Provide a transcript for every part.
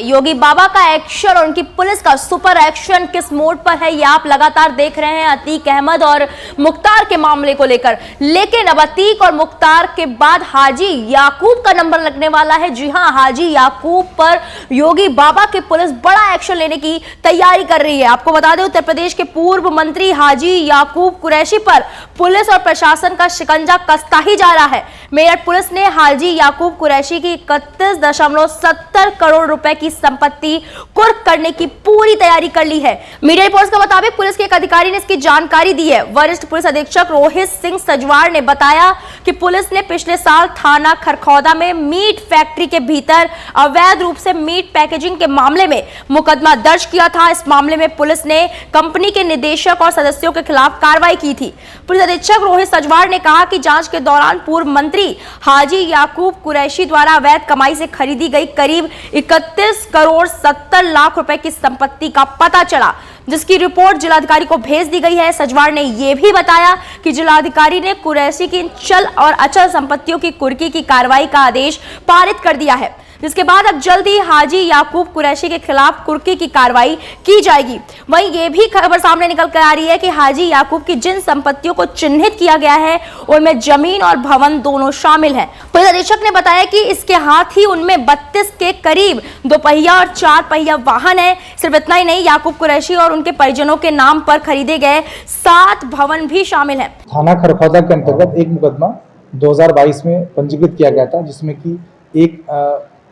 योगी बाबा का एक्शन और उनकी पुलिस का सुपर एक्शन किस मोड पर है, ये आप लगातार देख रहे हैं अतीक अहमद और मुख्तार के मामले को लेकर। लेकिन अब अतीक और मुख्तार के बाद हाजी याकूब का नंबर लगने वाला है। जी हां, हाजी याकूब पर योगी बाबा की पुलिस बड़ा एक्शन लेने की तैयारी कर रही है। आपको बता दें, उत्तर प्रदेश के पूर्व मंत्री हाजी याकूब कुरैशी पर पुलिस और प्रशासन का शिकंजा कसता ही जा रहा है। मेरठ पुलिस ने हाजी याकूब कुरैशी की 31.70 करोड़ रुपए की संपत्ति कुर्क करने की पूरी तैयारी कर ली है। मीडिया रिपोर्ट्स के मुताबिक पुलिस के एक अधिकारी ने इसकी जानकारी दी है। वरिष्ठ पुलिस अधीक्षक रोहित सिंह सजवार ने बताया कि पुलिस ने पिछले साल थाना खरखौदा में मीट फैक्ट्री के भीतर अवैध रूप से मीट पैकेजिंग के मामले में मुकदमा दर्ज किया था। इस मामले में पुलिस ने कंपनी के निदेशक और सदस्यों के खिलाफ कार्रवाई की थी। पुलिस अधीक्षक रोहित सजवार ने कहा कि जांच के दौरान पूर्व मंत्री हाजी याकूब कुरैशी द्वारा अवैध कमाई से खरीदी गई करीब 31 करोड़ 70 लाख रुपए की संपत्ति का पता चला, जिसकी रिपोर्ट जिलाधिकारी को भेज दी गई है। सजवार ने यह भी बताया कि जिलाधिकारी ने कुरैशी की चल और अचल संपत्तियों की कुर्की की कार्रवाई का आदेश पारित कर दिया है, जिसके बाद अब जल्द ही हाजी याकूब कुरैशी के खिलाफ कुर्की की कार्रवाई की जाएगी। वहीं यह भी खबर सामने निकल कर आ रही है कि हाजी याकूब की जिन संपत्तियों को चिन्हित किया गया है उनमें जमीन और भवन दोनों शामिल हैं। पुलिस अधीक्षक ने बताया कि इसके हाथ ही उनमें 32 के करीब 2 पहिया और 4 पहिया वाहन है। सिर्फ इतना ही नहीं, याकूब कुरैशी और उनके परिजनों के नाम पर खरीदे गए 7 भवन भी शामिल हैं। थाना खरखौदा के अंतर्गत एक मुकदमा 2022 में पंजीकृत किया गया था, जिसमें कि एक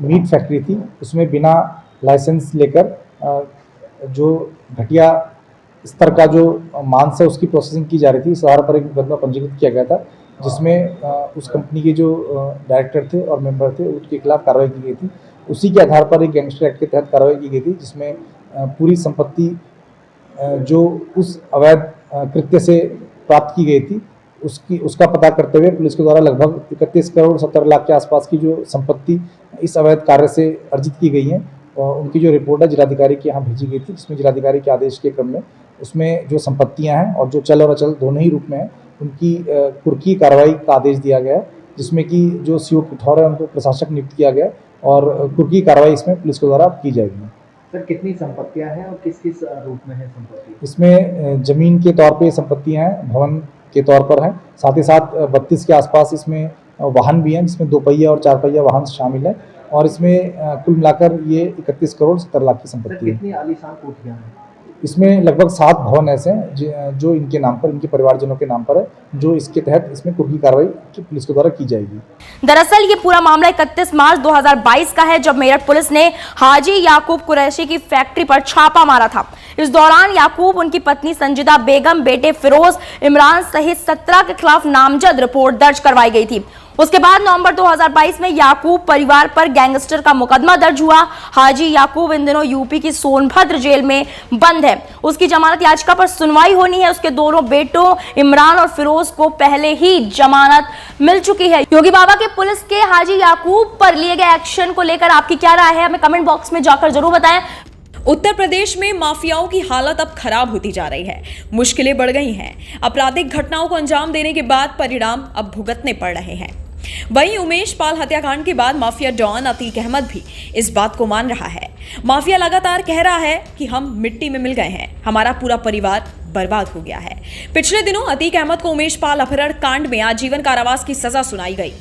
मीट फैक्ट्री थी। उसमें बिना लाइसेंस लेकर जो घटिया स्तर का जो मांस है उसकी प्रोसेसिंग की जा रही थी। इस आधार पर एक मुकदमा पंजीकृत किया गया था, जिसमें उस कंपनी के जो डायरेक्टर थे और मेंबर थे उनके खिलाफ कार्रवाई की गई थी। उसी के आधार पर एक गैंगस्टर एक्ट के तहत कार्रवाई की गई थी, जिसमें पूरी संपत्ति जो उस अवैध कृत्य से प्राप्त की गई थी उसका पता करते हुए पुलिस के द्वारा लगभग 31 करोड़ 70 लाख के आसपास की जो संपत्ति इस अवैध कार्य से अर्जित की गई है, उनकी जो रिपोर्ट है जिलाधिकारी के यहाँ भेजी गई थी, जिसमें जिलाधिकारी के आदेश के क्रम में उसमें जो संपत्तियां हैं और जो चल और अचल दोनों ही रूप में है उनकी कुर्की कार्रवाई का आदेश दिया गया, जिसमें कि जो सीओ पिथौर है उनको प्रशासक नियुक्त किया गया और कुर्की कार्रवाई इसमें पुलिस के द्वारा की जाएगी। सर, कितनी संपत्तियां हैं और किस किस रूप में है संपत्ति? इसमें जमीन के तौर पे संपत्तियां हैं, भवन के तौर पर हैं, साथ ही साथ 32 के आसपास इसमें वाहन भी हैं, जिसमें 2 पहिया और 4 पहिया वाहन शामिल है और इसमें कुल मिलाकर ये 31 करोड़ 70 लाख की संपत्ति है। कितनी आलीशान कोठियां हैं? इसमें लगभग 7 भवन ऐसे हैं जो इनके नाम पर, इनके परिवारजनों के नाम पर है, जो इसके तहत इसमें कुर्की कार्रवाई पुलिस के द्वारा की जाएगी। दरअसल ये पूरा मामला 31 मार्च 2022 का है, जब मेरठ पुलिस ने हाजी याकूब कुरैशी की फैक्ट्री पर छापा मारा था। इस दौरान याकूब, उनकी पत्नी संजिदा बेगम, बेटे फिरोज इमरान सहित 17 के खिलाफ नामजद रिपोर्ट दर्ज करवाई गई थी। उसके बाद नवंबर 2022 में याकूब परिवार पर गैंगस्टर का मुकदमा दर्ज हुआ। हाजी याकूब इन दिनों यूपी की सोनभद्र जेल में बंद है। उसकी जमानत याचिका पर सुनवाई होनी है। उसके दोनों बेटों इमरान और फिरोज को पहले ही जमानत मिल चुकी है। योगी बाबा के पुलिस के हाजी याकूब पर लिए गए एक्शन को लेकर आपकी क्या राय है, हमें कमेंट बॉक्स में जाकर जरूर बताएं। उत्तर प्रदेश में माफियाओं की हालत अब खराब होती जा रही है। मुश्किलें बढ़ गई हैं। आपराधिक घटनाओं को अंजाम देने के बाद परिणाम अब भुगतने पड़ रहे हैं। वहीं उमेश पाल हत्याकांड के बाद माफिया डॉन अतीक अहमद भी इस बात को मान रहा है। माफिया लगातार कह रहा है कि हम मिट्टी में मिल गए हैं, हमारा पूरा परिवार बर्बाद हो गया है। पिछले दिनों अतीक अहमद को उमेश पाल अपहरण कांड में आजीवन कारावास की सजा सुनाई गई।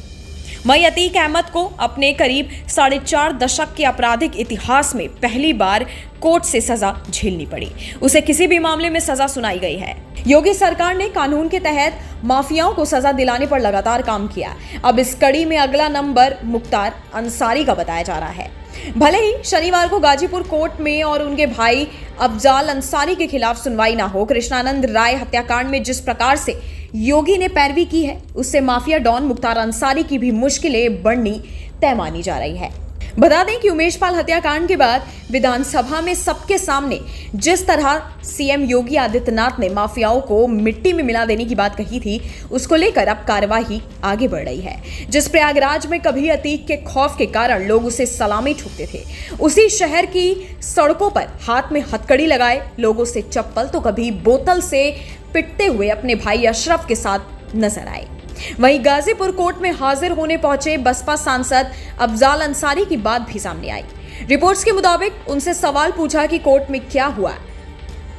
वहीं अतीक अहमद को अपने करीब 4.5 दशक के आपराधिक इतिहास में पहली बार कोर्ट से सजा झेलनी पड़ी। उसे किसी भी मामले में सजा सुनाई गई है। योगी सरकार ने कानून के तहत माफियाओं को सजा दिलाने पर लगातार काम किया। अब इस कड़ी में अगला नंबर मुख्तार अंसारी का बताया जा रहा है। भले ही शनिवार को गाजीपुर कोर्ट में और उनके भाई अफजाल अंसारी के खिलाफ सुनवाई ना हो, कृष्णानंद राय हत्याकांड में जिस प्रकार से योगी ने पैरवी की है, उससे माफिया डॉन मुख्तार अंसारी की भी मुश्किलें बढ़नी तय मानी जा रही है। बता दें कि उमेश पाल हत्याकांड के बाद विधानसभा में सबके सामने जिस तरह सीएम योगी आदित्यनाथ ने माफियाओं को मिट्टी में मिला देने की बात कही थी, उसको लेकर अब कार्यवाही आगे बढ़ रही है। जिस प्रयागराज में कभी अतीक के खौफ के कारण लोग उसे सलामी ठोकते थे, उसी शहर की सड़कों पर हाथ में हथकड़ी लगाए लोगों से चप्पल तो कभी बोतल से पिटते हुए अपने भाई अशरफ के साथ नजर आए। वहीं गाजीपुर कोर्ट में हाजिर होने पहुंचे बसपा सांसद अफजाल अंसारी की बात भी सामने आई। रिपोर्ट्स के मुताबिक उनसे सवाल पूछा कि कोर्ट में क्या हुआ,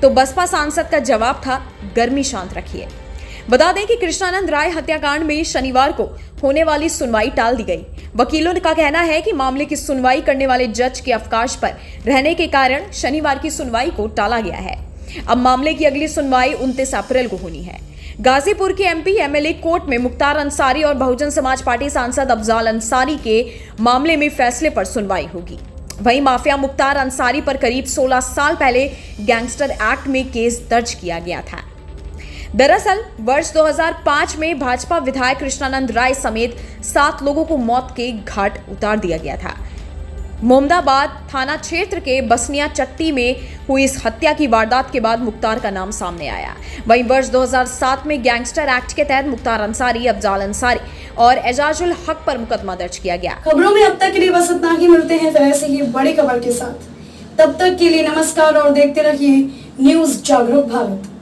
तो बसपा सांसद का जवाब था, गर्मी शांत रखिए। बता दें कि कृष्णानंद राय हत्याकांड में शनिवार को होने वाली सुनवाई टाल दी गई। वकीलों का कहना है कि मामले की सुनवाई करने वाले जज के अवकाश पर रहने के कारण शनिवार की सुनवाई को टाला गया है। अब मामले की अगली सुनवाई 29 अप्रैल को होनी है। गाजीपुर के एमपी एमएलए कोर्ट में मुख्तार अंसारी और बहुजन समाज पार्टी सांसद अफजाल अंसारी के मामले में फैसले पर सुनवाई होगी। वहीं माफिया मुख्तार अंसारी पर करीब 16 साल पहले गैंगस्टर एक्ट में केस दर्ज किया गया था। दरअसल वर्ष 2005 में भाजपा विधायक कृष्णानंद राय समेत 7 लोगों को मौत के घाट उतार दिया गया था। मोहम्मदाबाद थाना क्षेत्र के बसनिया चट्टी में हुई इस हत्या की वारदात के बाद मुख्तार का नाम सामने आया। वहीं वर्ष 2007 में गैंगस्टर एक्ट के तहत मुख्तार अंसारी, अफजाल अंसारी और एजाजुल हक पर मुकदमा दर्ज किया गया। खबरों में अब तक के लिए बस इतना ही। मिलते हैं फिर ऐसे ही बड़ी खबर के साथ। तब तक के लिए नमस्कार और देखते रहिए न्यूज़ जागरूक भारत।